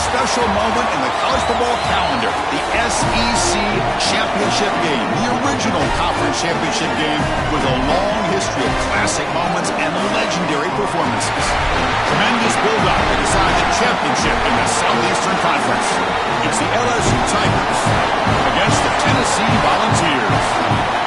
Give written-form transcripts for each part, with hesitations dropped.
special moment in the college football calendar, the SEC Championship game, the original conference championship game with a long history of classic moments and legendary performances. Tremendous build-up to decide the championship in the Southeastern Conference. It's the LSU Tigers against the Tennessee Volunteers.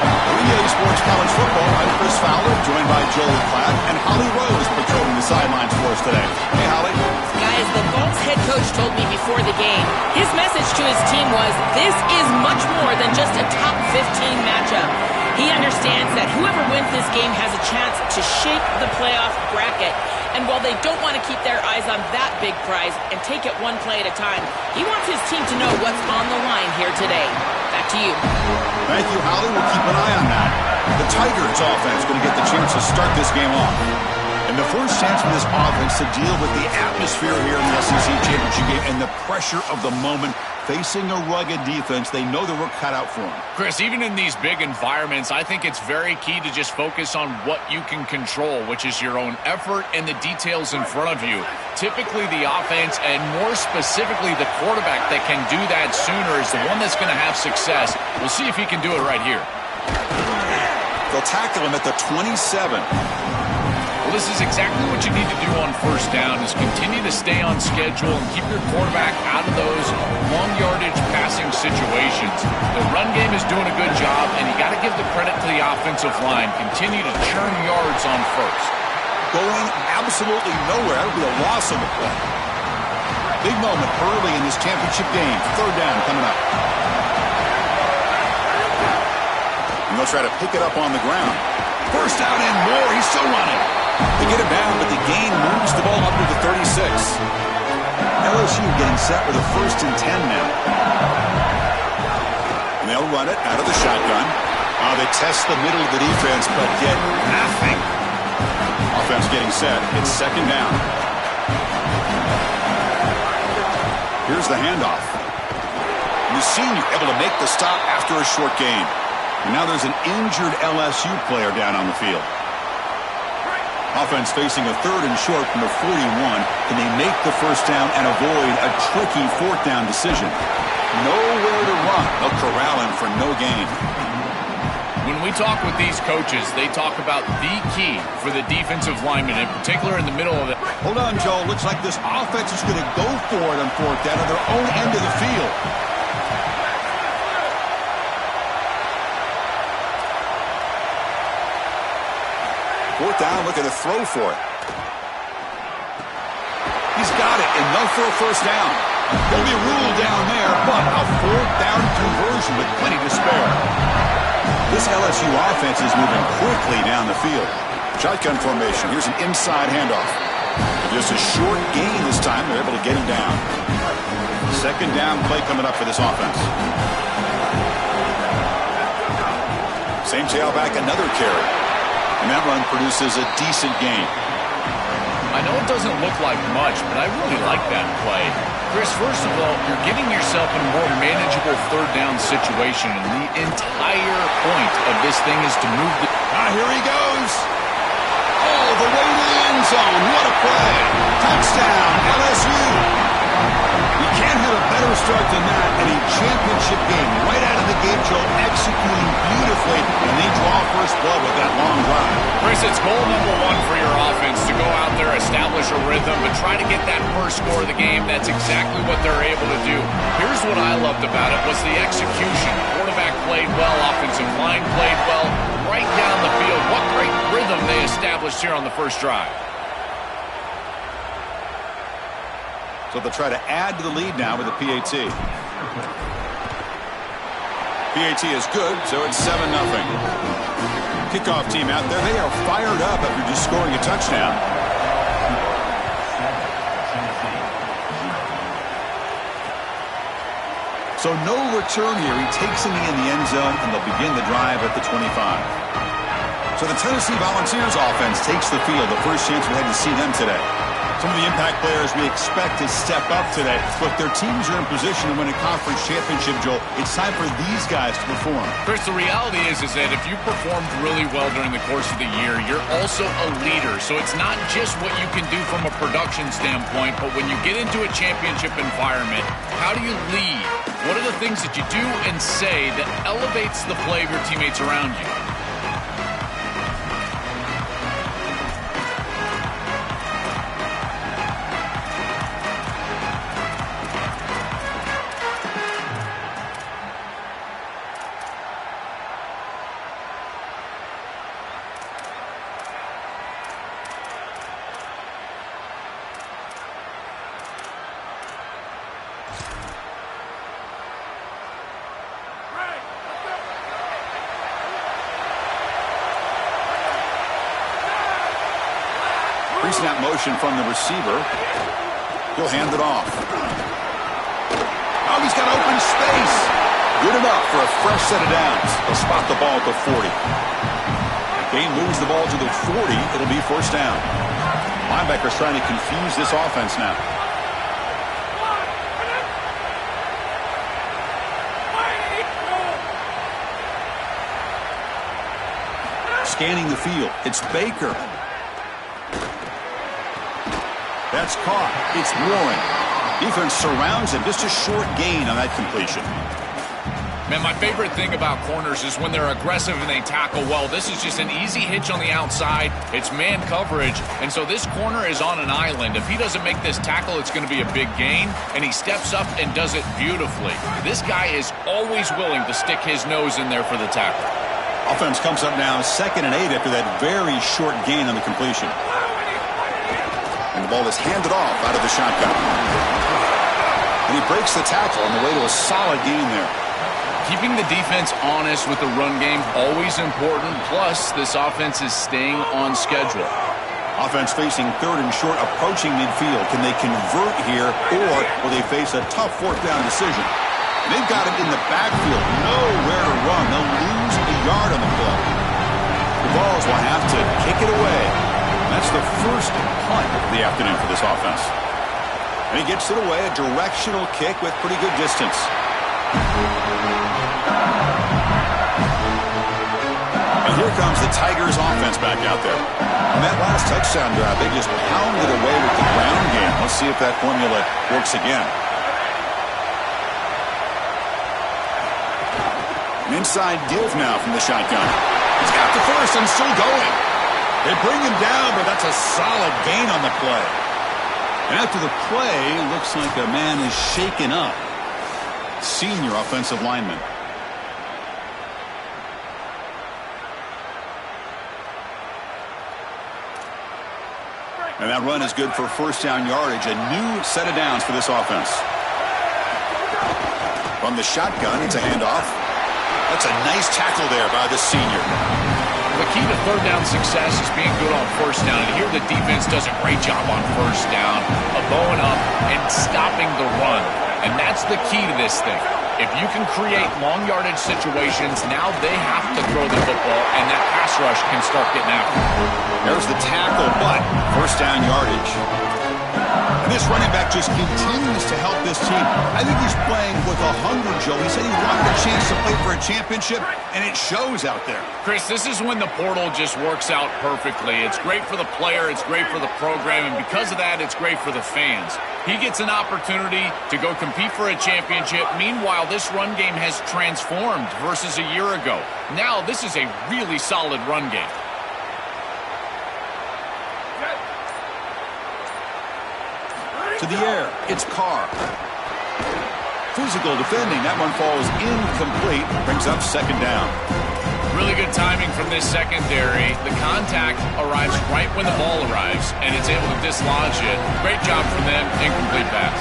For EA Sports College Football, I'm Chris Fowler, joined by Joel Klatt and Holly Rose patrolling the sidelines for us today. Hey, Holly. Guys, the Vols head coach told me before the game, his message to his team was, this is much more than just a top 15 matchup. He understands that whoever wins this game has a chance to shake the playoff bracket. And while they don't want to keep their eyes on that big prize and take it one play at a time, he wants his team to know what's on the line here today. Back to you. Thank you, Holly. We'll keep an eye on that. The Tigers offense going to get the chance to start this game off. And the first chance for this offense to deal with the atmosphere here in the SEC Championship game and the pressure of the moment, facing a rugged defense. They know the work cut out for them. Chris, even in these big environments, I think it's very key to just focus on what you can control, which is your own effort and the details in front of you. Typically, the offense, and more specifically the quarterback that can do that sooner, is the one that's going to have success. We'll see if he can do it right here. They'll tackle him at the 27. Well, this is exactly what you need to do on first down, is continue to stay on schedule and keep your quarterback out of those long yardage passing situations. The run game is doing a good job, and you got to give the credit to the offensive line. Continue to churn yards on first. Going absolutely nowhere. That would be a loss on the play. Big moment early in this championship game. Third down coming up. And they'll try to pick it up on the ground. First down and more. He's still running. They get it down, but the gain moves the ball up to the 36. LSU getting set with a 1st and 10 now. And they'll run it out of the shotgun. They test the middle of the defense, but get nothing. Offense getting set. It's 2nd down. Here's the handoff. And the senior able to make the stop after a short gain. And now there's an injured LSU player down on the field. Offense facing a 3rd and short from the 41. Can they make the first down and avoid a tricky 4th down decision? Nowhere to run. They'll corral him for no gain. When we talk with these coaches, they talk about the key for the defensive lineman, in particular in the middle of it. Hold on, Joe. Looks like this offense is going to go for it on 4th down on their own end of the field. Fourth down, looking to throw for it. He's got it, enough for a first down. There'll be a rule down there, but a 4th down conversion with plenty to spare. This LSU offense is moving quickly down the field. Shotgun formation. Here's an inside handoff. Just a short gain this time. They're able to get him down. 2nd down play coming up for this offense. Same tailback, another carry. And that run produces a decent gain. I know it doesn't look like much, but I really like that play. Chris, first of all, you're getting yourself in a more manageable 3rd down situation, and the entire point of this thing is to move the... Here he goes. All the way to the end zone. What a play. Touchdown, LSU. You can't have a better start than that in a championship game. Right out of the gate, Joe, executing beautifully, and they draw first blood with that long drive. Chris, it's goal number 1 for your offense, to go out there, establish a rhythm, but try to get that first score of the game. That's exactly what they're able to do. Here's what I loved about it was the execution. Quarterback played well, offensive line played well, right down the field. What great rhythm they established here on the first drive. So they'll try to add to the lead now with the PAT. PAT is good, so it's 7-0. Kickoff team out there. They are fired up after just scoring a touchdown. So no return here. He takes him in the end zone, and they'll begin the drive at the 25. So the Tennessee Volunteers offense takes the field. The first chance we had to see them today. Some of the impact players we expect to step up today. Look, their teams are in position to win a conference championship, Joel. It's time for these guys to perform. Chris, the reality is that if you performed really well during the course of the year, you're also a leader. So it's not just what you can do from a production standpoint, but when you get into a championship environment, how do you lead? What are the things that you do and say that elevates the play of your teammates around you? Snap motion from the receiver. He'll hand it off. Oh, he's got open space. Good enough for a fresh set of downs. They'll spot the ball at the 40. Gain moves the ball to the 40. It'll be first down. Linebacker's trying to confuse this offense now. Scanning the field. It's Baker. That's caught. It's Warren. Defense surrounds him. Just a short gain on that completion. Man, my favorite thing about corners is when they're aggressive and they tackle well. This is just an easy hitch on the outside. It's man coverage, and so this corner is on an island. If he doesn't make this tackle, it's going to be a big gain, and he steps up and does it beautifully. This guy is always willing to stick his nose in there for the tackle. Offense comes up now 2nd and 8 after that very short gain on the completion. And the ball is handed off out of the shotgun. And he breaks the tackle on the way to a solid gain there. Keeping the defense honest with the run game, always important. Plus, this offense is staying on schedule. Offense facing 3rd and short, approaching midfield. Can they convert here, or will they face a tough 4th down decision? And they've got it in the backfield. Nowhere to run. They'll lose a yard on the play. The Vols will have to kick it away. That's the first punt of the afternoon for this offense. And he gets it away, a directional kick with pretty good distance. And here comes the Tigers offense back out there. On that last touchdown drive, they just pounded away with the ground game. Let's see if that formula works again. An inside give now from the shotgun. He's got the first and still going. They bring him down, but that's a solid gain on the play. And after the play, looks like a man is shaken up. Senior offensive lineman. And that run is good for first down yardage. A new set of downs for this offense. From the shotgun, it's a handoff. That's a nice tackle there by the senior. The key to 3rd down success is being good on 1st down. And here the defense does a great job on 1st down of bowing up and stopping the run. And that's the key to this thing. If you can create long yardage situations, now they have to throw the football, and that pass rush can start getting after it. There's the tackle, but first down yardage. And this running back just continues to help this team. I think he's playing with a hunger, Joe. He said he wanted a chance to play for a championship, and it shows out there. Chris, this is when the portal just works out perfectly. It's great for the player, it's great for the program, and because of that, it's great for the fans. He gets an opportunity to go compete for a championship. Meanwhile, this run game has transformed versus a year ago. Now, this is a really solid run game. To the air, it's Carr. Physical defending, that one falls incomplete, brings up 2nd down. Really good timing from this secondary. The contact arrives right when the ball arrives, and it's able to dislodge it. Great job from them, incomplete pass.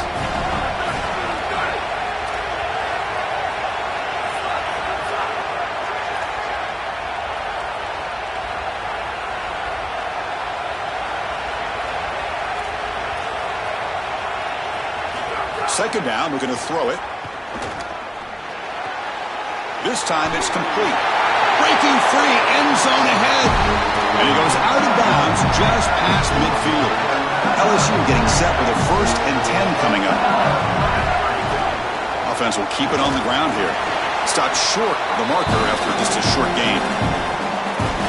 Second down, we're going to throw it. This time it's complete. Breaking free, end zone ahead. And he goes out of bounds just past midfield. LSU getting set with a 1st and 10 coming up. Offense will keep it on the ground here. Stopped short of the marker after just a short gain.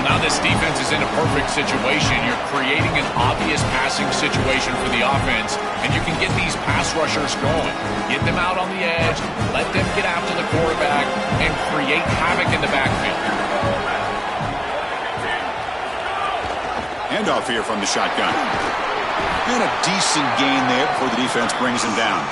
Now this defense is in a perfect situation. You're creating an obvious passing situation for the offense, and you can get these pass rushers going. Get them out on the edge, let them get after the quarterback, and create havoc in the backfield. Handoff here from the shotgun. And a decent gain there before the defense brings him down.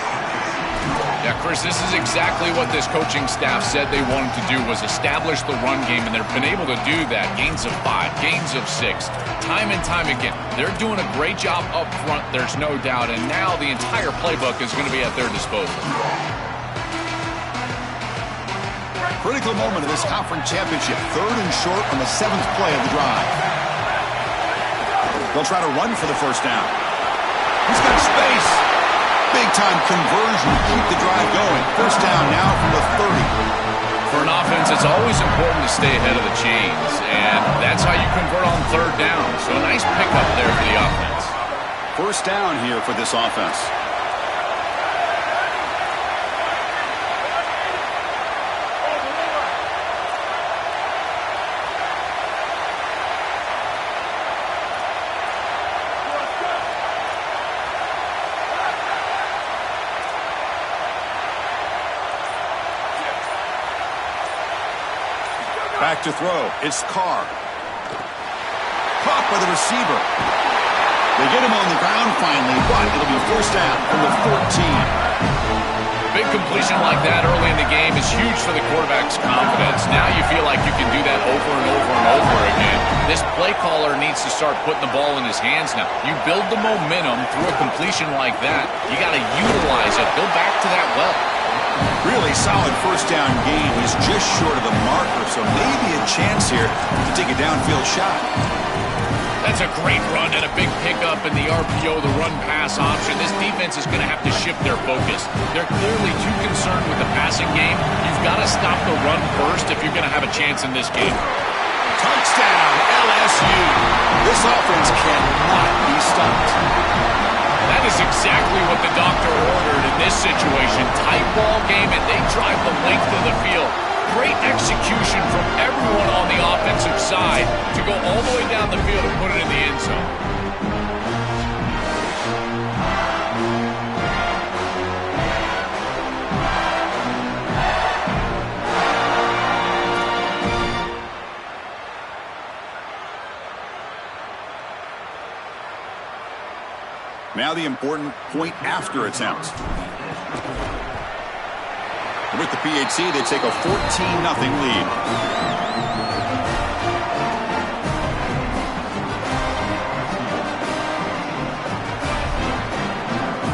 Yeah, Chris, this is exactly what this coaching staff said they wanted to do, was establish the run game, and they've been able to do that. Gains of 5, gains of 6, time and time again. They're doing a great job up front, there's no doubt, and now the entire playbook is going to be at their disposal. Critical moment of this conference championship. 3rd and short on the 7th play of the drive. They'll try to run for the 1st down. He's got space. Big-time conversion to keep the drive going. 1st down now from the 30. For an offense, it's always important to stay ahead of the chains, and that's how you convert on 3rd down. So a nice pickup there for the offense. 1st down here for this offense. Back to throw. It's Carr. Caught by the receiver. They get him on the ground finally, but it'll be 1st down from the 14. Big completion like that early in the game is huge for the quarterback's confidence. Now you feel like you can do that over and over and over again. This play caller needs to start putting the ball in his hands now. You build the momentum through a completion like that. You got to utilize it. Go back to that well. Really solid 1st down gain. He's just short of the marker, so maybe a chance here to take a downfield shot. That's a great run and a big pickup in the RPO, the run-pass option. This defense is going to have to shift their focus. They're clearly too concerned with the passing game. You've got to stop the run first if you're going to have a chance in this game. Touchdown, LSU. This offense cannot be stopped. That is exactly what the doctor ordered in this situation. Tight ball game, and they drive the length of the field. Great execution from everyone on the offensive side to go all the way down the field and put it in the end zone. Now the important point after attempt. With the PHC, they take a 14-0 lead.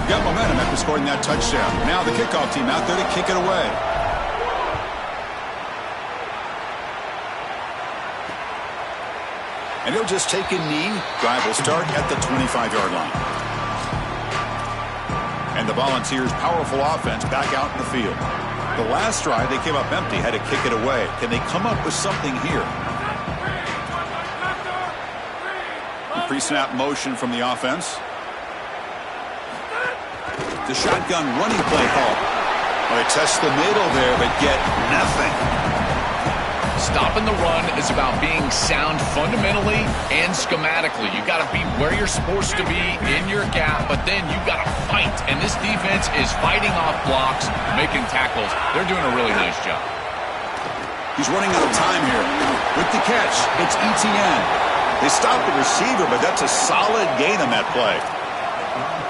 Got momentum after scoring that touchdown. Now the kickoff team out there to kick it away. And he'll just take a knee. Drive will start at the 25-yard line. And the Volunteers' powerful offense back out in the field. The last drive, they came up empty, had to kick it away. Can they come up with something here? Pre-snap motion from the offense. The shotgun running play call. Well, they test the middle there, but get nothing. Stopping the run is about being sound fundamentally and schematically. You got to be where you're supposed to be in your gap, but then you got to fight. And this defense is fighting off blocks, making tackles. They're doing a really nice job. He's running out of time here. With the catch, it's Etienne. They stopped the receiver, but that's a solid gain on that play.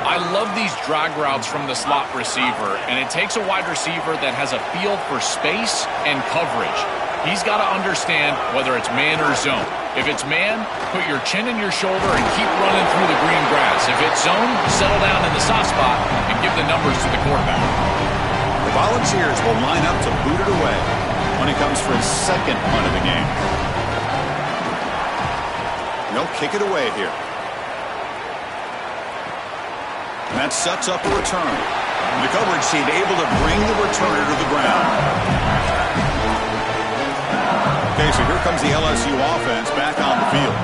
I love these drag routes from the slot receiver, and it takes a wide receiver that has a feel for space and coverage. He's got to understand whether it's man or zone. If it's man, put your chin in your shoulder and keep running through the green grass. If it's zone, settle down in the soft spot and give the numbers to the quarterback. The Volunteers will line up to boot it away when he comes for his 2nd punt of the game. They'll kick it away here. And that sets up a return. The coverage team able to bring the returner to the ground. Okay, so here comes the LSU offense back on the field.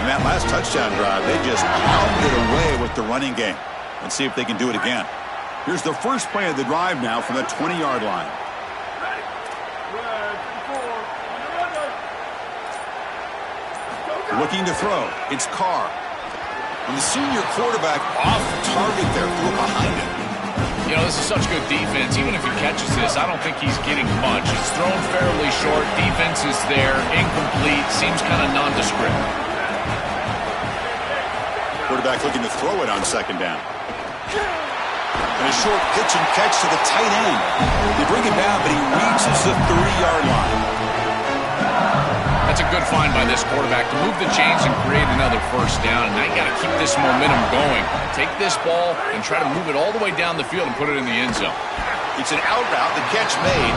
And that last touchdown drive, they just pounded away with the running game. Let's see if they can do it again. Here's the first play of the drive now from the 20-yard line. Looking to throw. It's Carr. And the senior quarterback off target there, threw it behind him. You know, this is such good defense. Even if he catches this, I don't think he's getting much. It's thrown fairly short. Defense is there. Incomplete. Seems kind of nondescript. Quarterback looking to throw it on second down. And a short pitch and catch to the tight end. They bring him down, but he reaches the 30-yard line. That's a good find by this quarterback to move the chains and create another first down. Now you got to keep this momentum going. Take this ball and try to move it all the way down the field and put it in the end zone. It's an out route. The catch made.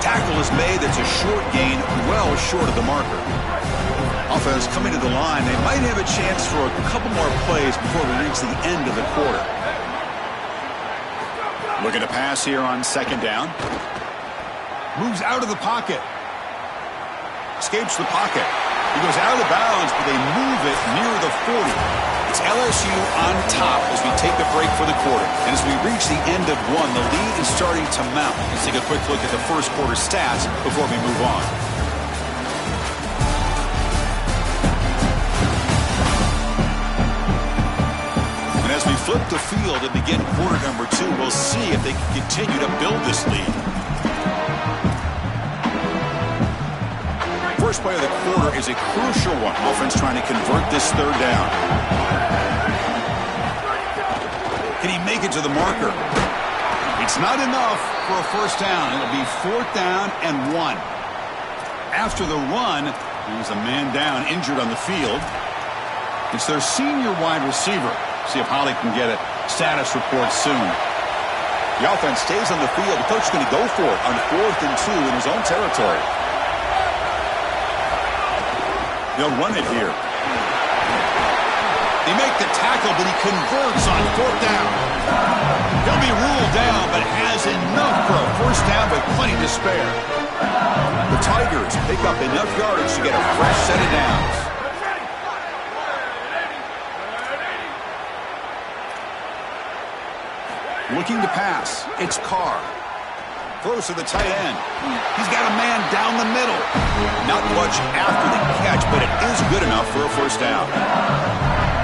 Tackle is made. That's a short gain, well short of the marker. Offense coming to the line. They might have a chance for a couple more plays before we reach the end of the quarter. Looking to pass here on second down. Moves out of the pocket. Escapes the pocket. He goes out of bounds, but they move it near the 40. It's LSU on top as we take a break for the quarter. And as we reach the end of one, the lead is starting to mount. Let's take a quick look at the first quarter stats before we move on. And as we flip the field and begin quarter number 2, we'll see if they can continue to build this lead. First play of the quarter is a crucial one. Offense trying to convert this third down. Can he make it to the marker? It's not enough for a first down. It'll be fourth down and 1. After the run, there's a man down, injured on the field. It's their senior wide receiver. See if Holly can get a status report soon. The offense stays on the field. The coach is going to go for it on 4th and 2 in his own territory. They'll run it here. They make the tackle, but he converts on 4th down. He'll be ruled down, but has enough for a first down with plenty to spare. The Tigers pick up enough yardage to get a fresh set of downs. Looking to pass. It's Carr. Throws to the tight end. He's got a man down the middle. Not much after the catch, but it is good enough for a first down.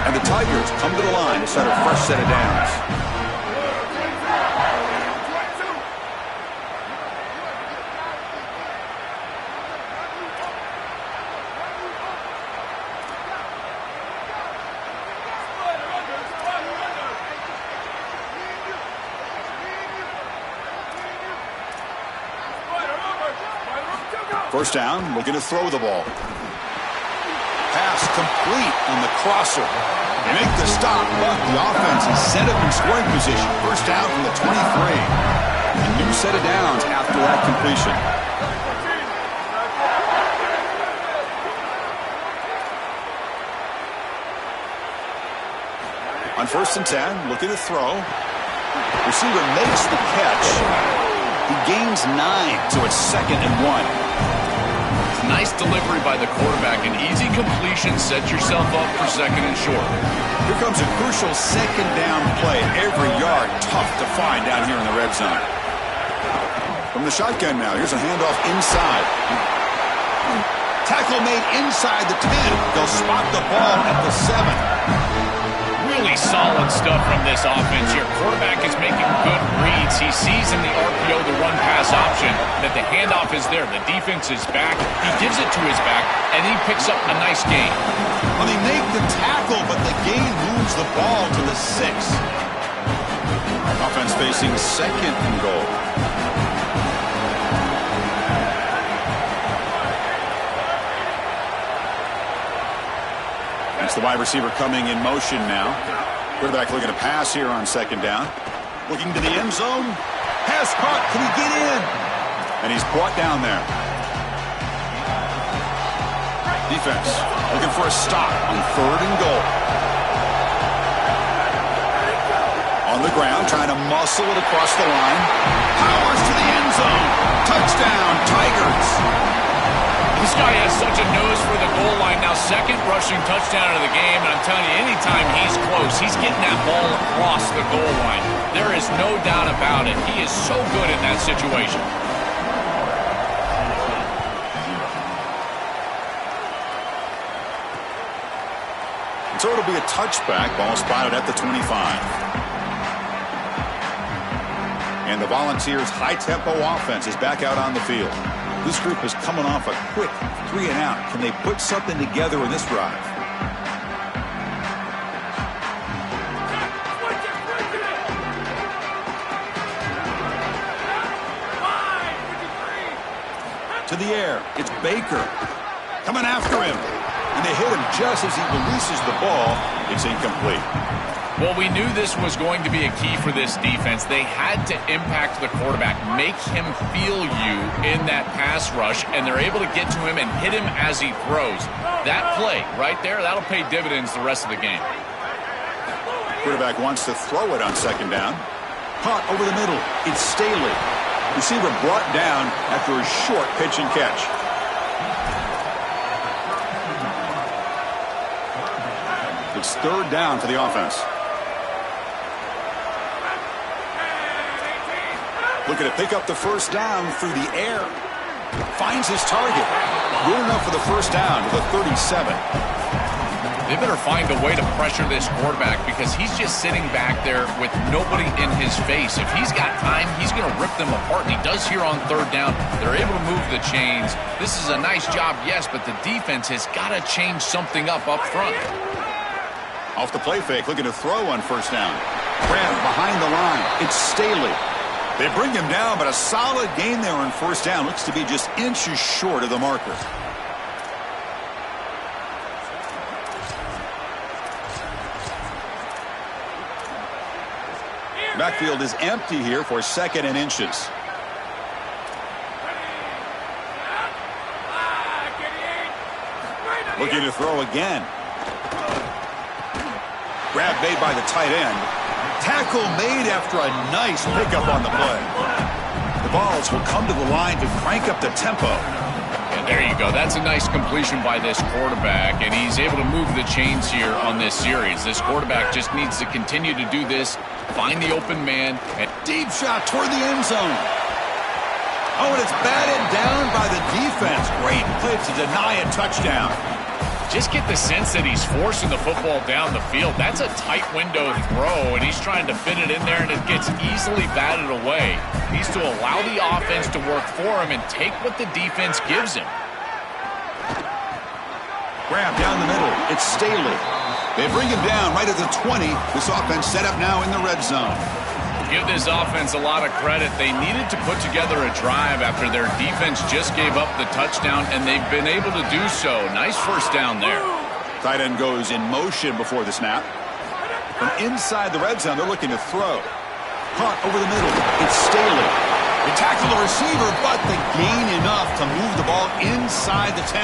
And the Tigers come to the line to start a fresh set of downs. First down, looking to throw the ball. Pass complete on the crosser. They make the stop, but the offense is set up in scoring position. First down from the 23. A new set of downs after that completion. On 1st and 10, looking to throw. Receiver makes the catch. He gains 9, so it's 2nd and 1. Nice delivery by the quarterback. An easy completion. Set yourself up for 2nd and short. Here comes a crucial 2nd down play. Every yard tough to find down here in the red zone. From the shotgun now, here's a handoff inside. Tackle made inside the 10. They'll spot the ball at the 7. Really solid stuff from this offense. Your quarterback is making good reads. He sees in the RPO the run-pass option that the handoff is there. The defense is back. He gives it to his back, and he picks up a nice gain. Well, they make the tackle, but the gain moves the ball to the 6. Offense facing 2nd and goal. It's the wide receiver coming in motion now. Quarterback looking to pass here on 2nd down. Looking to the end zone. Pass caught. Can he get in? And he's brought down there. Defense looking for a stop on 3rd and goal. On the ground, trying to muscle it across the line. Powers to the end zone. Touchdown, Tigers. This guy has such a nose for the goal line. point. Now second rushing touchdown of the game, and I'm telling you, anytime he's close, he's getting that ball across the goal line. There is no doubt about it. He is so good in that situation. So it'll be a touchback. Ball spotted at the 25. And the Volunteers' high-tempo offense is back out on the field. This group is coming off a quick 3-and-out. Can they put something together in this drive? To the air. It's Baker. Coming after him. And they hit him just as he releases the ball. It's incomplete. Well, we knew this was going to be a key for this defense. They had to impact the quarterback, make him feel you in that pass rush, and they're able to get to him and hit him as he throws. That play right there, that'll pay dividends the rest of the game. Quarterback wants to throw it on second down. Caught over the middle. It's Staley. Receiver brought down after a short pitch and catch. It's third down for the offense. Looking to pick up the first down through the air. Finds his target. Good enough for the first down to the 37. They better find a way to pressure this quarterback because he's just sitting back there with nobody in his face. If he's got time, he's going to rip them apart, and he does here on third down. They're able to move the chains. This is a nice job, yes, but the defense has got to change something up front. Off the play fake, looking to throw on first down. Grab behind the line. It's Staley. They bring him down, but a solid gain there on first down. Looks to be just inches short of the marker. Backfield is empty here for second and inches. Looking to throw again. Grab made by the tight end. Tackle made after a nice pickup on the play. The balls will come to the line to crank up the tempo. And there you go. That's a nice completion by this quarterback, and he's able to move the chains here on this series. This quarterback just needs to continue to do this, find the open man. And deep shot toward the end zone. Oh, and it's batted down by the defense. Great play to deny a touchdown. Just get the sense that he's forcing the football down the field. That's a tight window throw, and he's trying to fit it in there, and it gets easily batted away. He needs to allow the offense to work for him and take what the defense gives him. Grab down the middle. It's Staley. They bring him down right at the 20. This offense set up now in the red zone. Give this offense a lot of credit. They needed to put together a drive after their defense just gave up the touchdown, and they've been able to do so. Nice first down there. Tight end goes in motion before the snap. From inside the red zone, they're looking to throw. Caught over the middle. It's Staley. They tackle the receiver, but they gain enough to move the ball inside the 10.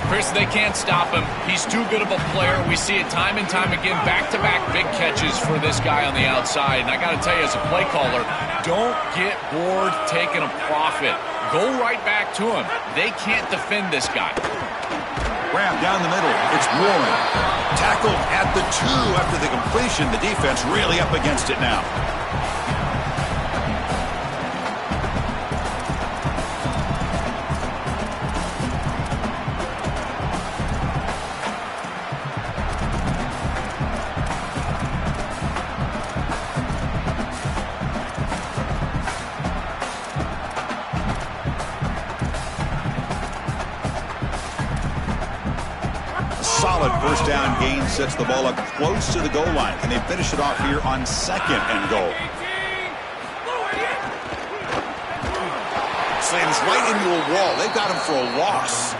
Chris, they can't stop him. He's too good of a player. We see it time and time again, back-to-back big catches for this guy on the outside. And I got to tell you, as a play caller, don't get bored taking a profit. Go right back to him. They can't defend this guy. Grab down the middle. It's Warren. Tackled at the 2 after the completion. The defense really up against it now. Solid first down gain sets the ball up close to the goal line. Can they finish it off here on second and goal? Slams right into a wall. They've got him for a loss.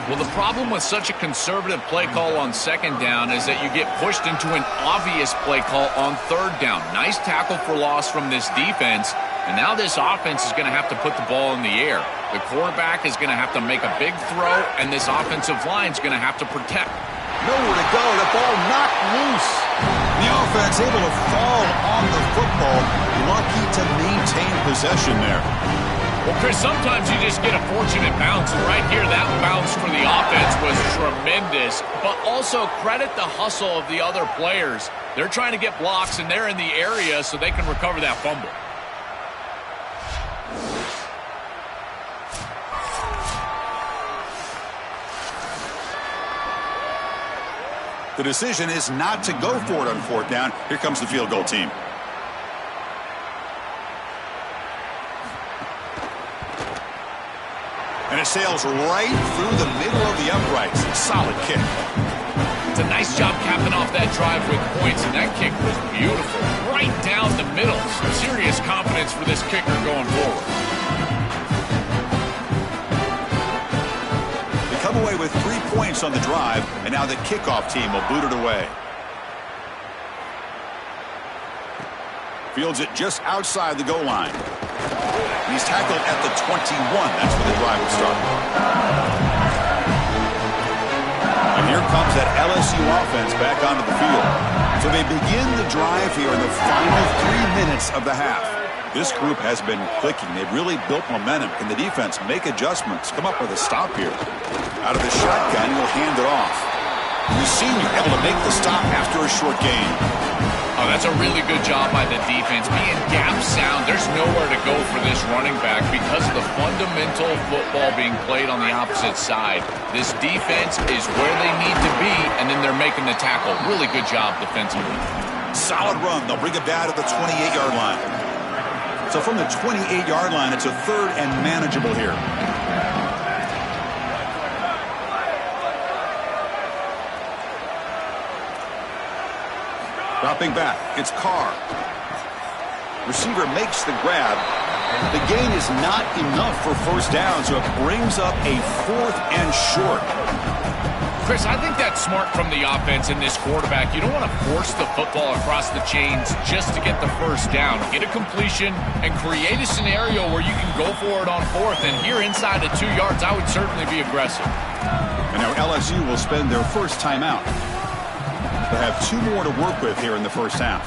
Well, the problem with such a conservative play call on second down is that you get pushed into an obvious play call on third down. Nice tackle for loss from this defense, and now this offense is going to have to put the ball in the air. The quarterback is going to have to make a big throw, and this offensive line is going to have to protect. Nowhere to go. The ball knocked loose. The offense able to fall on the football. Lucky to maintain possession there. Well, Chris, sometimes you just get a fortunate bounce, and right here, that bounce for the tremendous, but also credit the hustle of the other players. They're trying to get blocks, and they're in the area so they can recover that fumble. The decision is not to go for it on fourth down. Here comes the field goal team. And it sails right through the middle of the uprights. Solid kick. It's a nice job capping off that drive with points, and that kick was beautiful. Right down the middle. Some serious confidence for this kicker going forward. They come away with 3 points on the drive, and now the kickoff team will boot it away. Fields it just outside the goal line. He's tackled at the 21. That's where the drive will start. And here comes that LSU offense back onto the field. So they begin the drive here in the final 3 minutes of the half. This group has been clicking. They've really built momentum. Can the defense make adjustments? Come up with a stop here. Out of the shotgun, he'll hand it off. The senior able to make the stop after a short gain. Oh, that's a really good job by the defense. Being gap sound, there's nowhere to go for this running back because of the fundamental football being played on the opposite side. This defense is where they need to be, and then they're making the tackle. Really good job defensively. Solid run. They'll bring it down to the 28-yard line. So from the 28-yard line, it's a third and manageable here. Dropping back, it's Carr. Receiver makes the grab. The gain is not enough for first down, so it brings up a 4th and short. Chris, I think that's smart from the offense in this quarterback. You don't want to force the football across the chains just to get the first down. Get a completion and create a scenario where you can go for it on 4th. And here inside of 2 yards, I would certainly be aggressive. And now LSU will spend their first timeout. They'll have 2 more to work with here in the first half.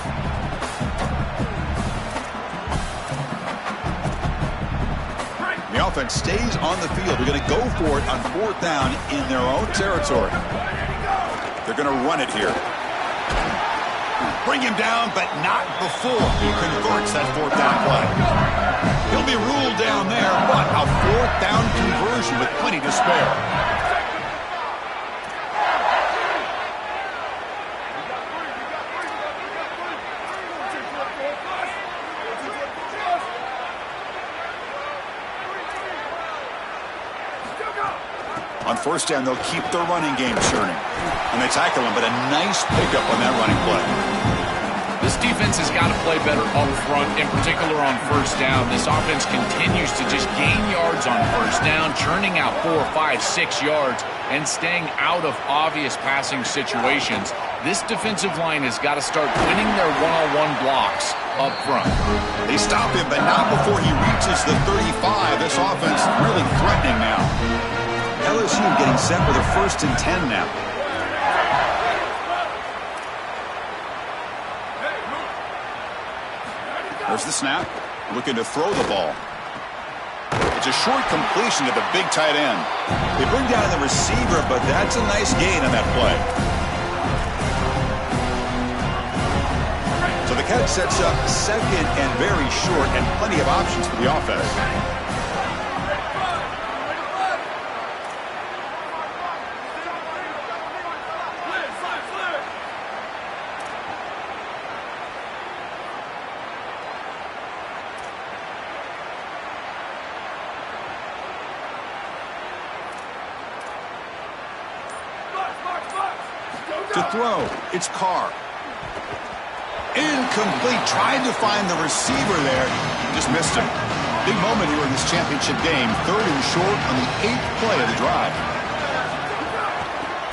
The offense stays on the field. They're going to go for it on 4th down in their own territory. They're going to run it here. Bring him down, but not before he converts that 4th down play. He'll be ruled down there, but a 4th down conversion with plenty to spare. On first down, they'll keep their running game churning. And they tackle him, but a nice pickup on that running play. This defense has got to play better up front, in particular on first down. This offense continues to just gain yards on first down, churning out 4, 5, 6 yards, and staying out of obvious passing situations. This defensive line has got to start winning their one-on-one blocks up front. They stop him, but not before he reaches the 35. This offense really threatening now. LSU getting set for the 1st and 10 now. There's the snap. Looking to throw the ball. It's a short completion to the big tight end. They bring down the receiver, but that's a nice gain on that play. So the catch sets up 2nd and very short, and plenty of options for the offense. To throw, it's Carr. Incomplete, trying to find the receiver there. Just missed him. Big moment here in this championship game. 3rd and short on the 8th play of the drive.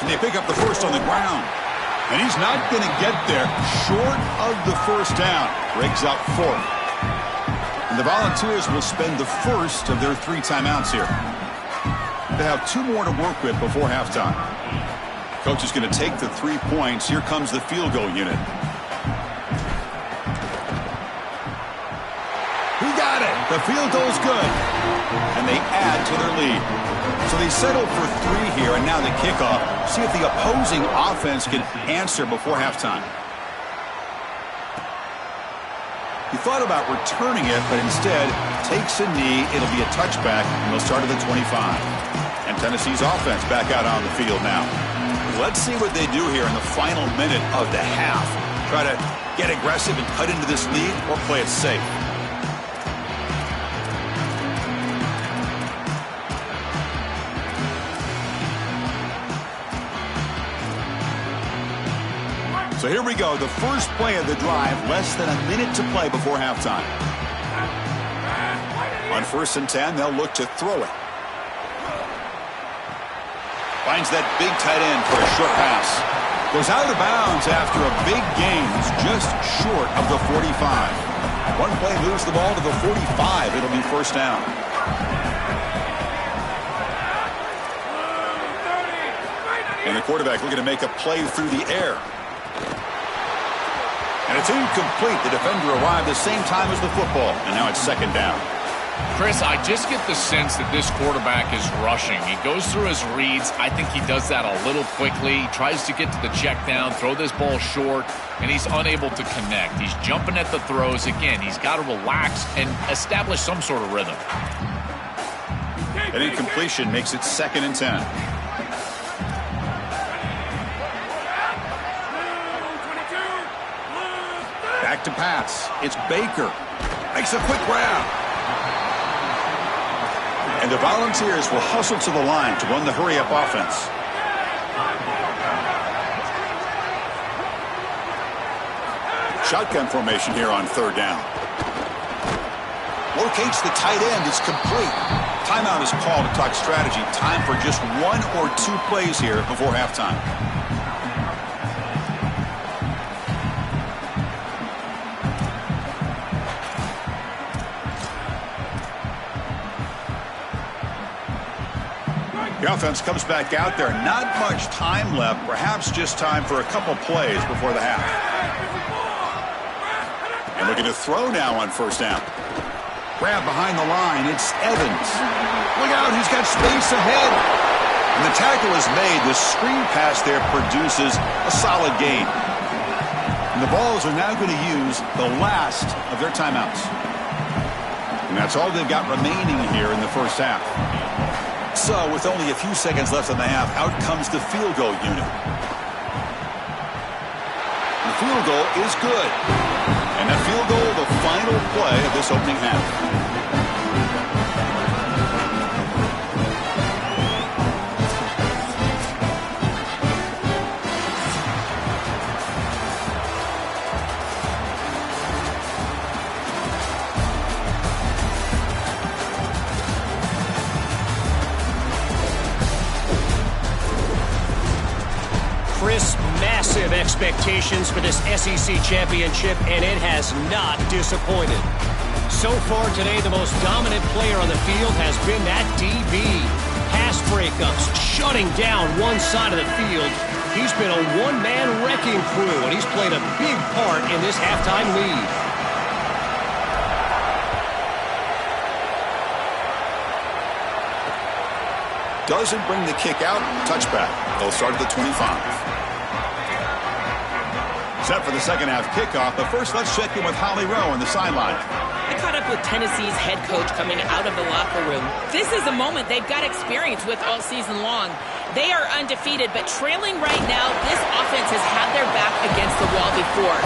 And they pick up the first on the ground. And he's not going to get there. Short of the first down. Breaks up 4th. And the Volunteers will spend the first of their 3 timeouts here. They have 2 more to work with before halftime. Coach is going to take the 3 points. Here comes the field goal unit. He got it. The field goal's good. And they add to their lead. So they settled for 3 here, and now the kickoff. See if the opposing offense can answer before halftime. He thought about returning it, but instead takes a knee. It'll be a touchback, and they'll start at the 25. And Tennessee's offense back out on the field now. Let's see what they do here in the final minute of the half. Try to get aggressive and cut into this lead, or play it safe. So here we go, the first play of the drive, less than a minute to play before halftime. On 1st and 10, they'll look to throw it. Finds that big tight end for a short pass. Goes out of bounds after a big gain. He's just short of the 45. One play moves the ball to the 45. It'll be first down. And the quarterback looking to make a play through the air. And it's incomplete. The defender arrived the same time as the football, and now it's 2nd down. Chris, I just get the sense that this quarterback is rushing. He goes through his reads. I think he does that a little quickly. He tries to get to the check down, throw this ball short, and he's unable to connect. He's jumping at the throws. Again, he's got to relax and establish some sort of rhythm. An incompletion makes it 2nd and 10. Back to pass. It's Baker. Makes a quick grab. And the Volunteers will hustle to the line to run the hurry-up offense. Shotgun formation here on 3rd down. Locates the tight end. It's complete. Timeout is called to talk strategy. Time for just 1 or 2 plays here before halftime. The offense comes back out there. Not much time left. Perhaps just time for a couple plays before the half. And looking to throw now on 1st down. Grab behind the line. It's Evans. Look out. He's got space ahead. And the tackle is made. The screen pass there produces a solid gain. And the Vols are now going to use the last of their timeouts. And that's all they've got remaining here in the first half. So, with only a few seconds left in the half, out comes the field goal unit. The field goal is good. And that field goal, the final play of this opening half. Massive expectations for this SEC championship, and it has not disappointed. So far today, the most dominant player on the field has been that DB. Pass breakups, shutting down one side of the field. He's been a one-man wrecking crew, and he's played a big part in this halftime lead. Doesn't bring the kick out. Touchback. They'll start at the 25. Set for the second half kickoff, but first let's check in with Holly Rowe on the sideline. I caught up with Tennessee's head coach coming out of the locker room. This is a moment they've got experience with all season long. They are undefeated, but trailing right now, this offense has had their back against the wall before.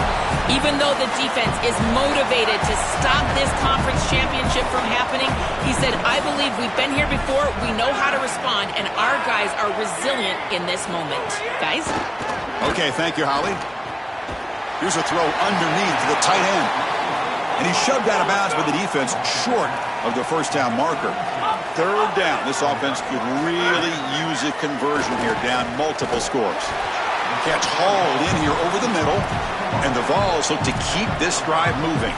Even though the defense is motivated to stop this conference championship from happening, he said, I believe we've been here before, we know how to respond, and our guys are resilient in this moment. Guys? Okay, thank you, Holly. Here's a throw underneath to the tight end. And he's shoved out of bounds by the defense short of the first down marker. 3rd down. This offense could really use a conversion here, down multiple scores. Catch hauled in here over the middle. And the Vols look to keep this drive moving.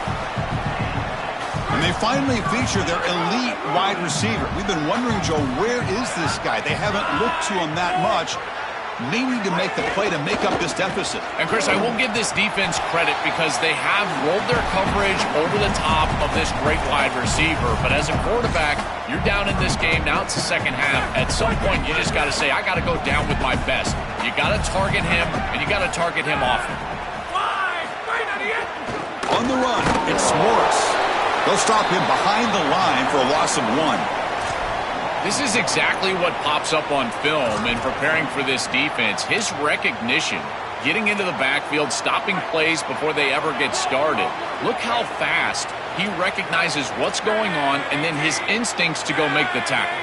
And they finally feature their elite wide receiver. We've been wondering, Joe, where is this guy? They haven't looked to him that much. may need to make the play to make up this deficit. And, Chris, I will give this defense credit because they have rolled their coverage over the top of this great wide receiver. But as a quarterback, you're down in this game. Now it's the second half. At some point, you just got to say, I got to go down with my best. You got to target him, and you got to target him often. On the run, it's Morris. They'll stop him behind the line for a loss of 1. This is exactly what pops up on film in preparing for this defense. His recognition, getting into the backfield, stopping plays before they ever get started. Look how fast he recognizes what's going on and then his instincts to go make the tackle.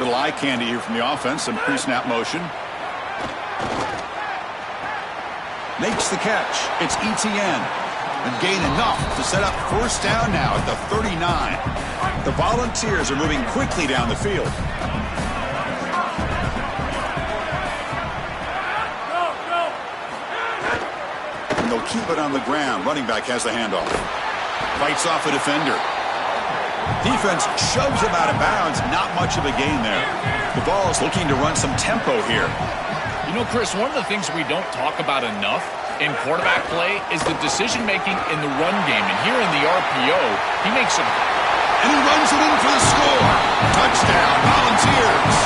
Little eye candy here from the offense, some pre-snap motion. Makes the catch. It's Etienne. And gain enough to set up first down now at the 39. The Volunteers are moving quickly down the field. And they'll keep it on the ground. Running back has the handoff. Fights off a defender. Defense shoves him out of bounds. Not much of a gain there. The Vols looking to run some tempo here. You know, Chris, one of the things we don't talk about enough in quarterback play is the decision-making in the run game. And here in the RPO, he makes some... And he runs it in for the score. Touchdown, Volunteers.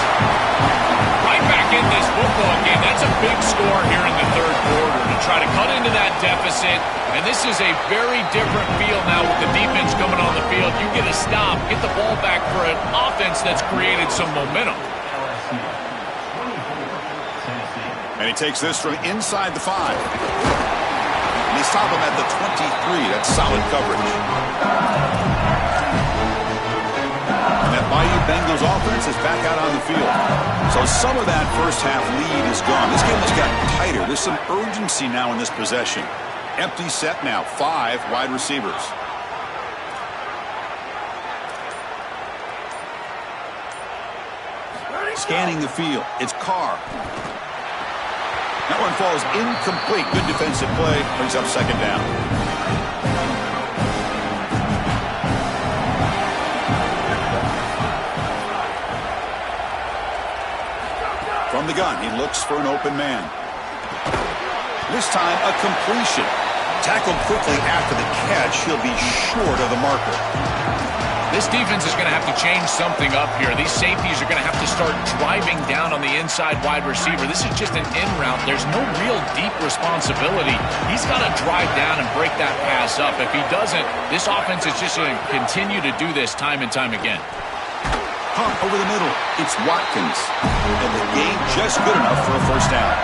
Right back in this football game. That's a big score here in the third quarter to try to cut into that deficit. And this is a very different feel now with the defense coming on the field. You get a stop, get the ball back for an offense that's created some momentum. And he takes this from inside the 5. And they stop him at the 23. That's solid coverage. And that Bayou Bengals offense is back out on the field. So some of that first half lead is gone. This game has gotten tighter. There's some urgency now in this possession. Empty set now. 5 wide receivers. Scanning the field. It's Carr. That one falls incomplete. Good defensive play. Brings up second down. From the gun, he looks for an open man. This time, a completion. Tackled quickly after the catch. He'll be short of the marker. This defense is going to have to change something up here. These safeties are going to have to start driving down on the inside wide receiver. This is just an in route. There's no real deep responsibility. He's got to drive down and break that pass up. If he doesn't, this offense is just going to continue to do this time and time again. Pump over the middle. It's Watkins. And the gain just good enough for a first down.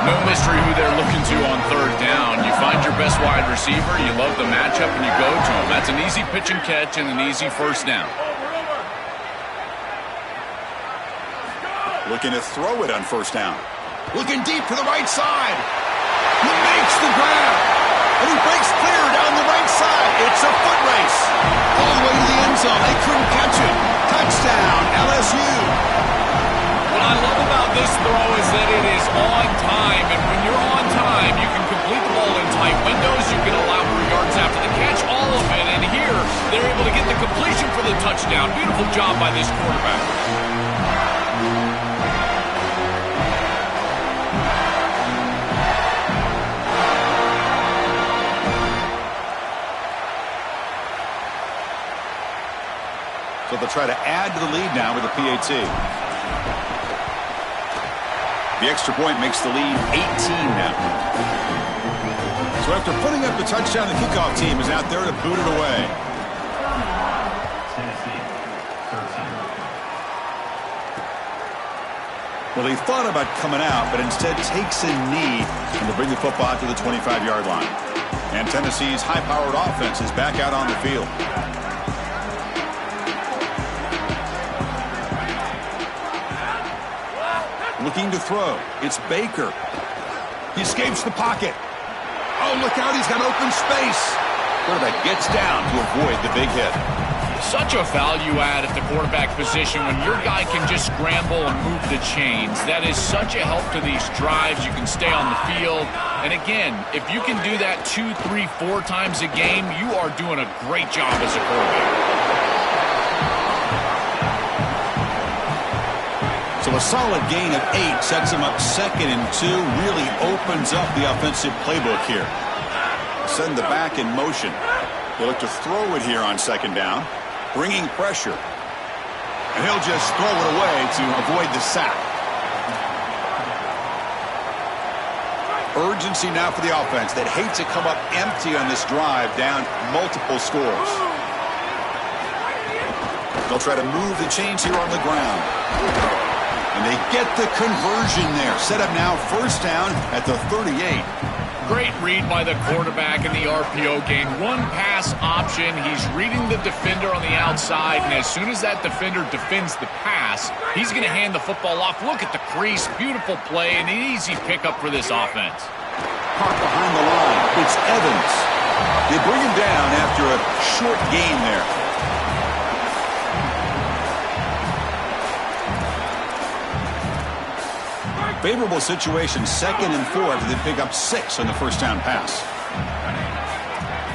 No mystery who they're looking to on third down. You find your best wide receiver, you love the matchup, and you go to him. That's an easy pitch and catch and an easy first down. Looking to throw it on first down. Looking deep to the right side. He makes the grab. And he breaks clear down the right side. It's a foot race. All the way to the end zone. They couldn't catch it. Touchdown, LSU. What I love about this throw is that it is on time, and when you're on time, you can complete the ball in tight windows, you can allow for yards after the catch, all of it, and here, they're able to get the completion for the touchdown. Beautiful job by this quarterback. So they'll try to add to the lead now with a PAT. The extra point makes the lead 18 now. So after putting up the touchdown, the kickoff team is out there to boot it away. Well, they thought about coming out, but instead takes a knee and to bring the football to the 25-yard line. And Tennessee's high-powered offense is back out on the field. Looking to throw. It's Baker. He escapes the pocket. Oh, look out. He's got open space. Quarterback gets down to avoid the big hit. Such a value add at the quarterback position when your guy can just scramble and move the chains. That is such a help to these drives. You can stay on the field. And again, if you can do that 2, 3, 4 times a game, you are doing a great job as a quarterback. So a solid gain of 8 sets him up 2nd and 2, really opens up the offensive playbook here. Send the back in motion. They look to throw it here on 2nd down, bringing pressure. And he'll just throw it away to avoid the sack. Urgency now for the offense that hate to come up empty on this drive, down multiple scores. They'll try to move the chains here on the ground. And they get the conversion there. Set up now 1st down at the 38. Great read by the quarterback in the RPO game. One pass option. He's reading the defender on the outside, and as soon as that defender defends the pass, he's going to hand the football off. Look at the crease. Beautiful play and an easy pickup for this offense. Caught behind the line. It's Evans. They bring him down after a short gain there. Favorable situation, 2nd and 4 after they pick up 6 on the 1st down pass.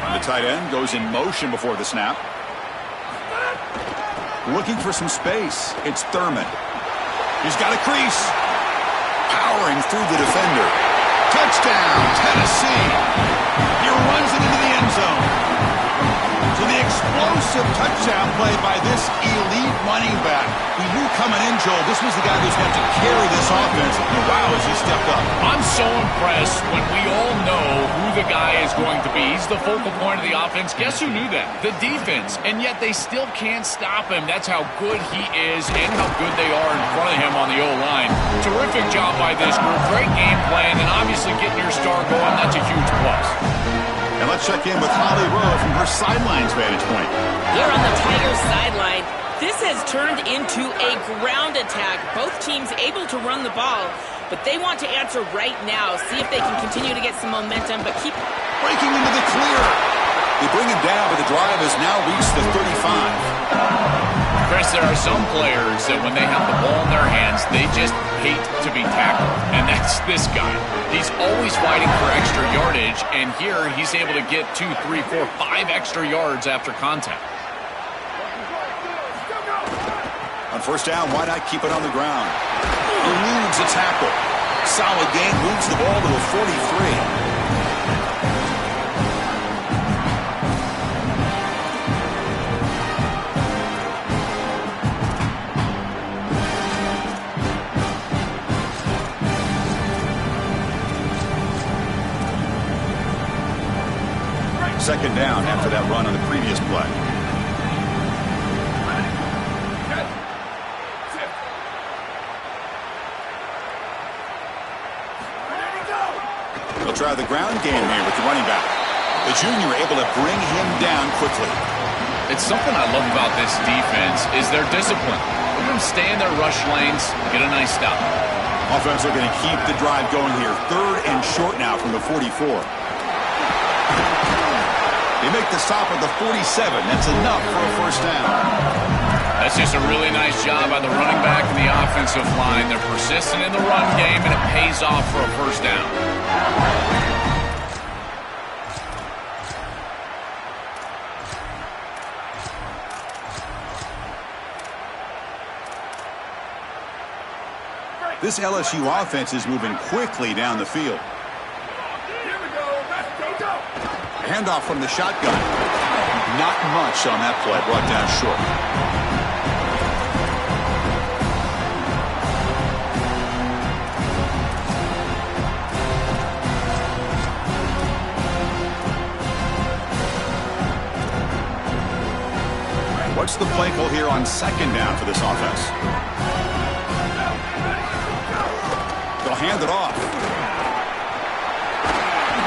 And the tight end goes in motion before the snap. Looking for some space. It's Thurman. He's got a crease. Powering through the defender. Touchdown, Tennessee. He runs it into the end zone. So the explosive touchdown play by this elite running back. We knew coming in, Joel, this was the guy who's going to have to carry this offense. Wow, as he stepped up. I'm so impressed when we all know who the guy is going to be. He's the focal point of the offense. Guess who knew that? The defense. And yet they still can't stop him. That's how good he is and how good they are in front of him on the O-line. Terrific job by this group. Great game plan, and obviously getting your star going, that's a huge plus. And let's check in with Holly Rowe from her sidelines vantage point. Here on the Tigers sideline, this has turned into a ground attack. Both teams able to run the ball, but they want to answer right now. See if they can continue to get some momentum, but keep breaking into the clear. They bring him down, but the drive has now reached the 35. Chris, there are some players that when they have the ball in their hands, they just hate to be tackled. And that's this guy. He's always fighting for extra yardage, and here he's able to get 2, 3, 4, 5 extra yards after contact. On 1st down, why not keep it on the ground? Eludes a tackle. Solid gain, moves the ball to the 43. Second down after that run on the previous play. They'll try the ground game here with the running back. The junior able to bring him down quickly. It's something I love about this defense is their discipline. Let them stay in their rush lanes, get a nice stop. Offense looking to keep the drive going here. 3rd and short now from the 44. They make the stop at the 47. That's enough for a 1st down. That's just a really nice job by the running back and the offensive line. They're persistent in the run game, and it pays off for a 1st down. This LSU offense is moving quickly down the field. Handoff from the shotgun. Not much on that play, brought down short. What's the play call here on 2nd down for this offense? They'll hand it off.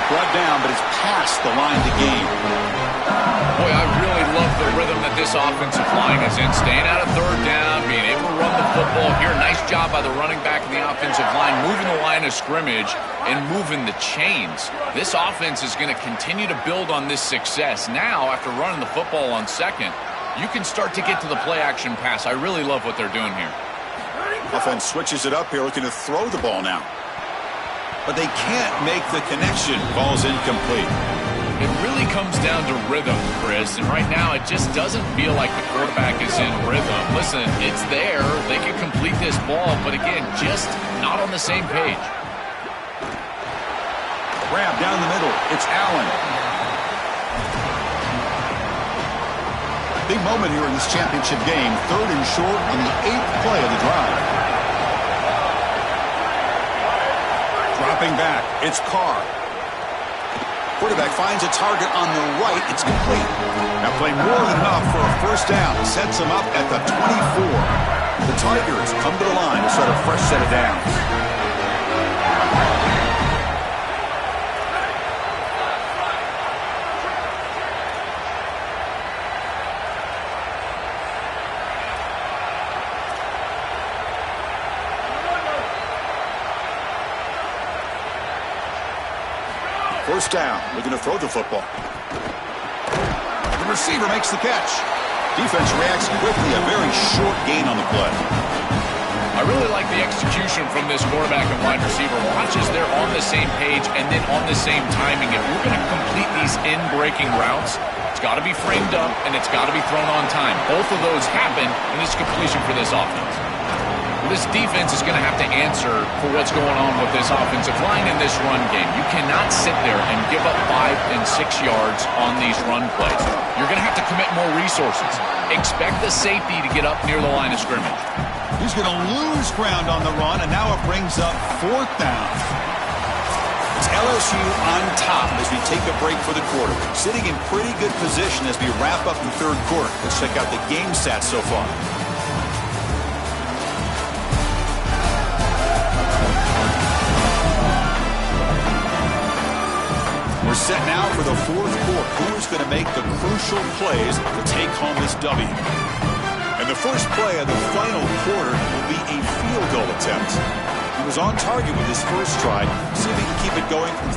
Brought down, but it's past the line to gain. Boy, I really love the rhythm that this offensive line is in. Staying out of 3rd down, being able to run the football here. Nice job by the running back and the offensive line, moving the line of scrimmage and moving the chains. This offense is going to continue to build on this success. Now, after running the football on 2nd, you can start to get to the play-action pass. I really love what they're doing here. Offense switches it up here, looking to throw the ball now. But they can't make the connection. Ball's incomplete. It really comes down to rhythm, Chris, and right now it just doesn't feel like the quarterback is in rhythm. Listen, it's there. They can complete this ball, but again, just not on the same page. Grab down the middle. It's Allen. Big moment here in this championship game. 3rd and short on the 8th play of the drive. Dropping back. It's Carr. Quarterback finds a target on the right. It's complete. That play more than enough for a first down. Sets him up at the 24. The Tigers come to the line to start a fresh set of downs. First down, looking to throw the football. The receiver makes the catch. Defense reacts quickly, a very short gain on the play. I really like the execution from this quarterback and wide receiver. Watch as they're on the same page and then on the same timing. If we're going to complete these in-breaking routes, it's got to be framed up and it's got to be thrown on time. Both of those happen in this completion for this offense. This defense is going to have to answer for what's going on with this offensive line in this run game. You cannot sit there and give up 5 and 6 yards on these run plays. You're going to have to commit more resources. Expect the safety to get up near the line of scrimmage. He's going to lose ground on the run, and now it brings up 4th down. It's LSU on top as we take a break for the quarter. Sitting in pretty good position as we wrap up the 3rd quarter. Let's check out the game stats so far. We're set now for the 4th quarter. Who's going to make the crucial plays to take home this W? And the first play of the final quarter will be a field goal attempt. He was on target with his first try. See if he can keep it going from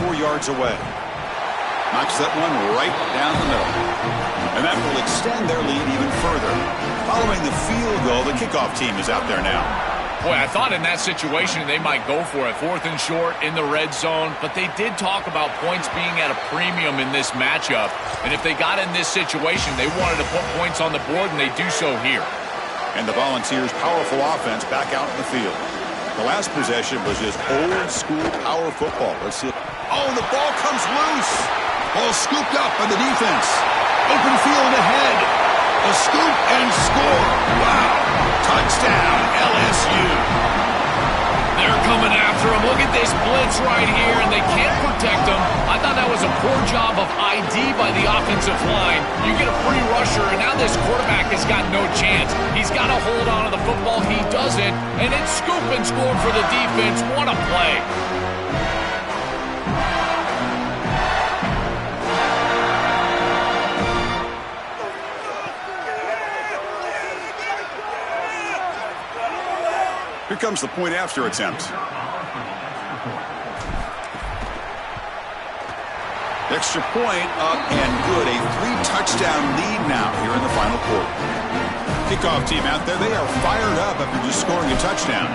34 yards away. Knocks that one right down the middle. And that will extend their lead even further. Following the field goal, the kickoff team is out there now. Boy, I thought in that situation they might go for it. 4th and short in the red zone. But they did talk about points being at a premium in this matchup. And if they got in this situation, they wanted to put points on the board, and they do so here. And the Volunteers' powerful offense back out in the field. The last possession was just old-school power football. Let's see it. Oh, the ball comes loose. Ball scooped up by the defense. Open field ahead. A scoop and score. Wow. Touchdown, LSU. They're coming after him. Look at this blitz right here, and they can't protect him. I thought that was a poor job of ID by the offensive line. You get a free rusher, and now this quarterback has got no chance. He's got to hold on to the football. He doesn't, and it's scoop and score for the defense. What a play. Here comes the point after attempt. Extra point up and good. A 3-touchdown lead now here in the final quarter. Kickoff team out there. They are fired up after just scoring a touchdown.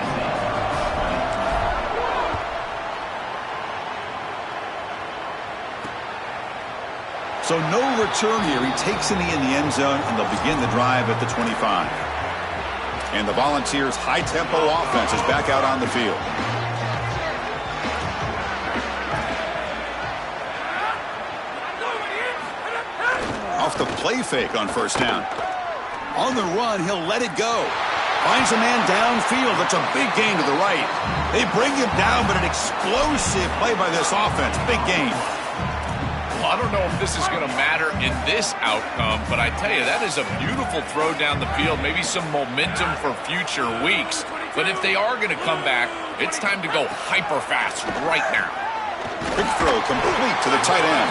So no return here. He takes in the end zone, and they'll begin the drive at the 25. And the Volunteers' high-tempo offense is back out on the field. Off the play fake on first down. On the run, he'll let it go. Finds a man downfield. That's a big gain to the right. They bring him down, but an explosive play by this offense. Big gain. Well, I don't know if this is going to matter in this outcome, but I tell you, that is a beautiful throw down the field, maybe some momentum for future weeks. But if they are going to come back, it's time to go hyper fast right now. Quick throw complete to the tight end.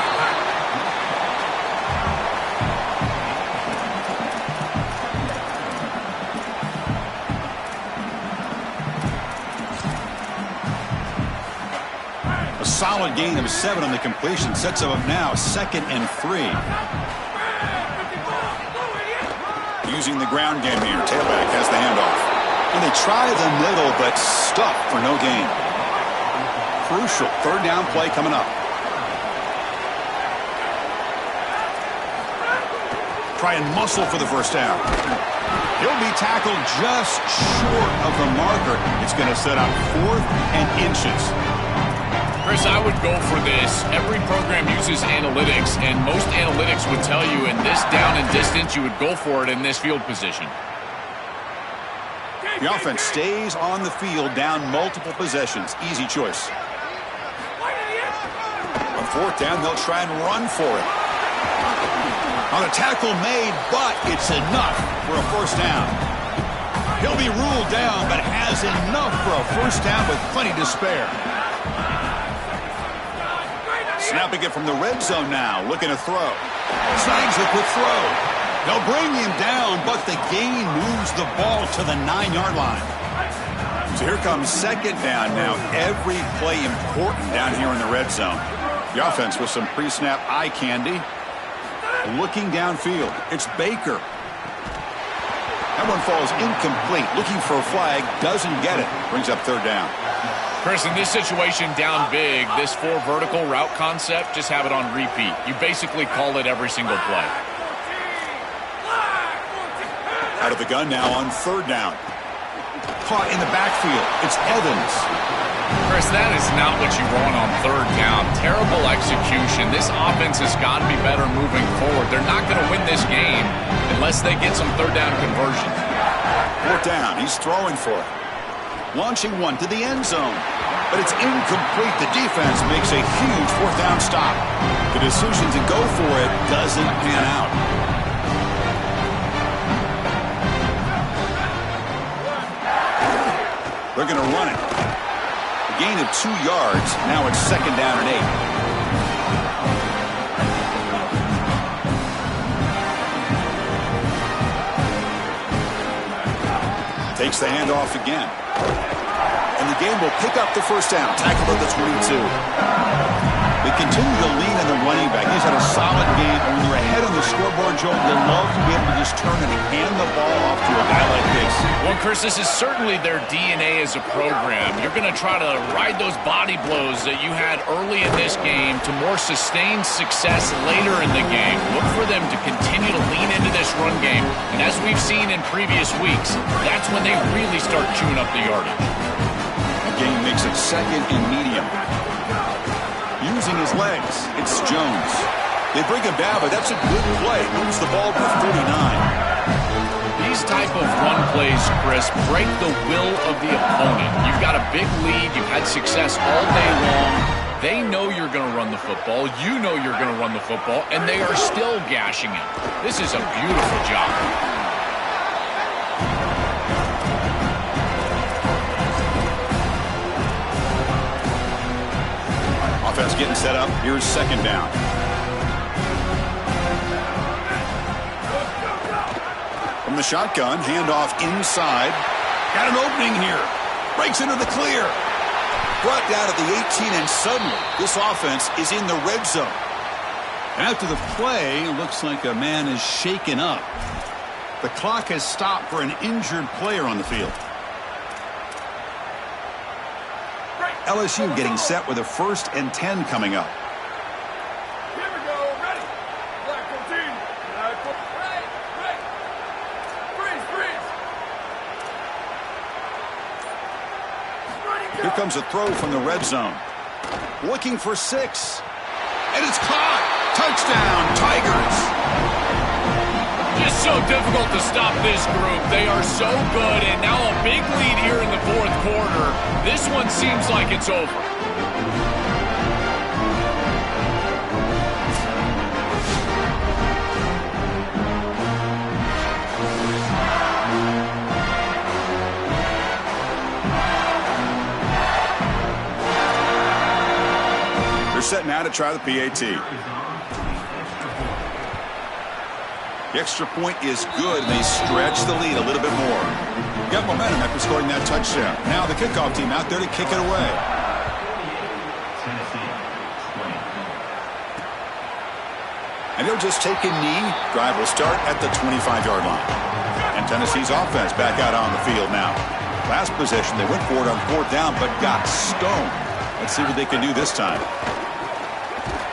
Solid gain of 7 on the completion. Sets him up now 2nd and 3. Using the ground game here. Tailback has the handoff. And they try the middle, but stuck for no gain. Crucial 3rd down play coming up. try and muscle for the first down. He'll be tackled just short of the marker. It's going to set up 4th and inches. Chris, I would go for this. Every program uses analytics, and most analytics would tell you in this down and distance, you would go for it in this field position. The offense stays on the field down multiple possessions. Easy choice. On 4th down, they'll try and run for it. On a tackle made, but it's enough for a first down. He'll be ruled down, but has enough for a first down with plenty to spare. Snapping it from the red zone now, looking to throw. Snags a quick throw. They'll bring him down, but the gain moves the ball to the 9-yard line. So here comes 2nd down now. Every play important down here in the red zone. The offense with some pre-snap eye candy. Looking downfield. It's Baker. That one falls incomplete. Looking for a flag. Doesn't get it. Brings up 3rd down. Chris, in this situation, down big, this 4 vertical route concept, just have it on repeat. You basically call it every single play. Out of the gun now on 3rd down. Caught in the backfield. It's Evans. Chris, that is not what you want on 3rd down. Terrible execution. This offense has got to be better moving forward. They're not going to win this game unless they get some 3rd down conversion. 4th down. He's throwing for it. Launching one to the end zone. But it's incomplete. The defense makes a huge 4th down stop. The decision to go for it doesn't pan out. They're going to run it. A gain of 2 yards. Now it's 2nd down and 8. Takes the handoff again. And the game will pick up the first down. Tackled at the 22. They continue to lean on the running back. He's had a solid game. When they're ahead on the scoreboard, Joe, they love to be able to just turn and hand the ball off to a guy like this. Well, Chris, this is certainly their DNA as a program. You're going to try to ride those body blows that you had early in this game to more sustained success later in the game. Look for them to continue to lean into this run game. And as we've seen in previous weeks, that's when they really start chewing up the yardage. The game makes it 2nd and medium. Using his legs, it's Jones. They bring him down, but that's a good play. Moves the ball to 39. These type of run plays, Chris, break the will of the opponent. You've got a big lead. You've had success all day long. They know you're going to run the football. You know you're going to run the football, and they are still gashing it. This is a beautiful job. Offense getting set up. Here's 2nd down. From the shotgun, handoff inside. Got an opening here. Breaks into the clear. Brought down at the 18, and suddenly this offense is in the red zone. After the play, it looks like a man is shaken up. The clock has stopped for an injured player on the field. LSU getting set with a 1st and 10 coming up. Here we go. Ready. Black 14. Freeze. Here comes a throw from the red zone. Looking for 6. And it's caught. Touchdown, Tigers. Just so difficult to stop this group. They are so good, and now a big lead here in the 4th quarter. This one seems like it's over. They're set now to try the PAT. The extra point is good, and they stretch the lead a little bit more. Got momentum after scoring that touchdown. Now the kickoff team out there to kick it away. And he'll just take a knee. Drive will start at the 25-yard line. And Tennessee's offense back out on the field now. Last possession, they went for it on 4th down, but got stoned. Let's see what they can do this time.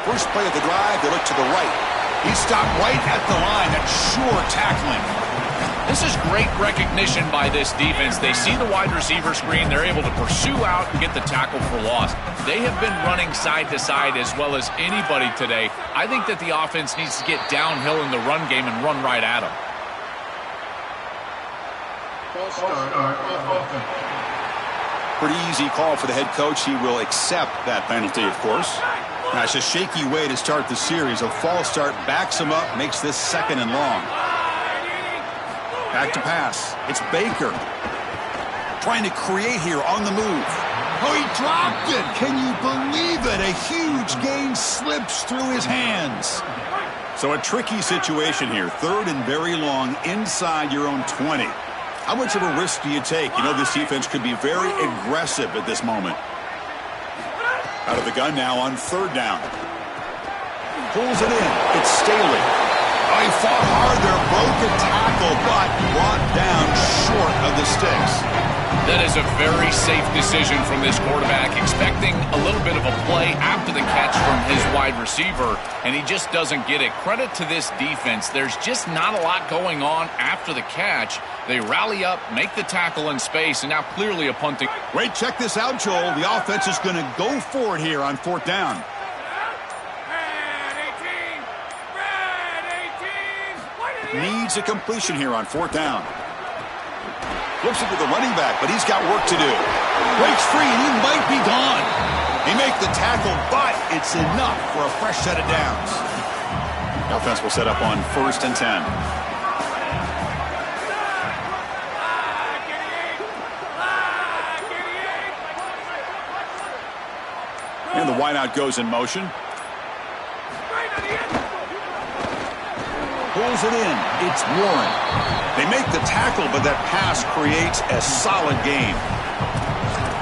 First play of the drive, they look to the right. He stopped right at the line. That's sure tackling. This is great recognition by this defense. They see the wide receiver screen. They're able to pursue out and get the tackle for loss. They have been running side to side as well as anybody today. I think that the offense needs to get downhill in the run game and run right at them. Pretty easy call for the head coach. He will accept that penalty, of course. Now, it's a shaky way to start the series. A false start backs him up, makes this 2nd and long. Back to pass. It's Baker. Trying to create here on the move. Oh, he dropped it. Can you believe it? A huge gain slips through his hands. So a tricky situation here. 3rd and very long inside your own 20. How much of a risk do you take? You know, this defense could be very aggressive at this moment. Out of the gun now on 3rd down. Pulls it in. It's Staley. Oh, he fought hard there, broke a tackle, but brought down short of the sticks. That is a very safe decision from this quarterback, expecting a little bit of a play after the catch from his wide receiver, and he just doesn't get it. Credit to this defense. There's just not a lot going on after the catch. They rally up, make the tackle in space, and now clearly a punting. Wait, check this out, Joel. The offense is going to go for it here on 4th down. Needs a completion here on 4th down. Flips it to the running back, but he's got work to do. Breaks free, and he might be gone. He makes the tackle, but it's enough for a fresh set of downs. The offense will set up on 1st and 10. And the wideout goes in motion. Pulls it in. It's Warren. They make the tackle, but that pass creates a solid gain.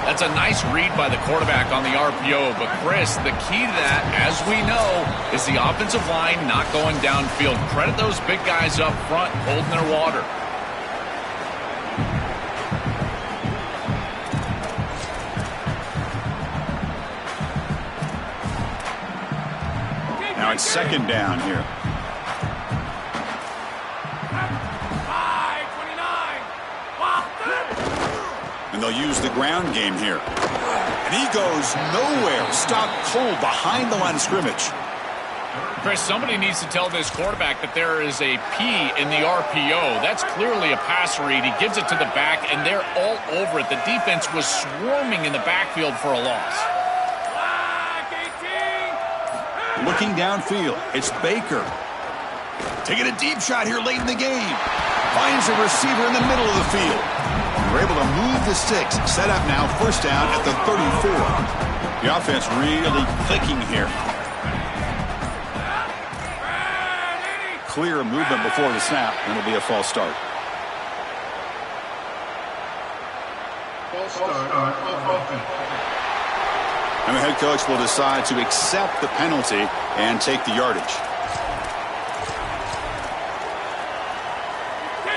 That's a nice read by the quarterback on the RPO. But, Chris, the key to that, as we know, is the offensive line not going downfield. Credit those big guys up front holding their water. Now it's 2nd down here. And they'll use the ground game here. And he goes nowhere. Stopped cold behind the line of scrimmage. Chris, somebody needs to tell this quarterback that there is a P in the RPO. That's clearly a pass read. He gives it to the back, and they're all over it. The defense was swarming in the backfield for a loss. Looking downfield, it's Baker. Taking a deep shot here late in the game. Finds a receiver in the middle of the field. We're able to move the sticks. Set up now, 1st down at the 34. The offense really clicking here. Clear movement before the snap, and it'll be a false start. And the head coach will decide to accept the penalty and take the yardage.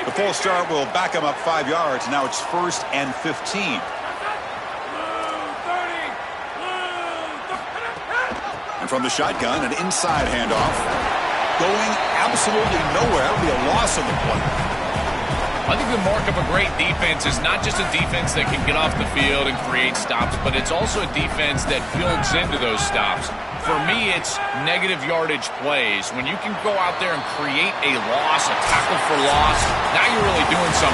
The false start will back him up 5 yards. Now it's 1st and 15. And from the shotgun, an inside handoff. Going absolutely nowhere. That'll be a loss on the play. I think the mark of a great defense is not just a defense that can get off the field and create stops, but it's also a defense that builds into those stops. For me, it's negative yardage plays. When you can go out there and create a loss, a tackle for loss, now you're really doing something.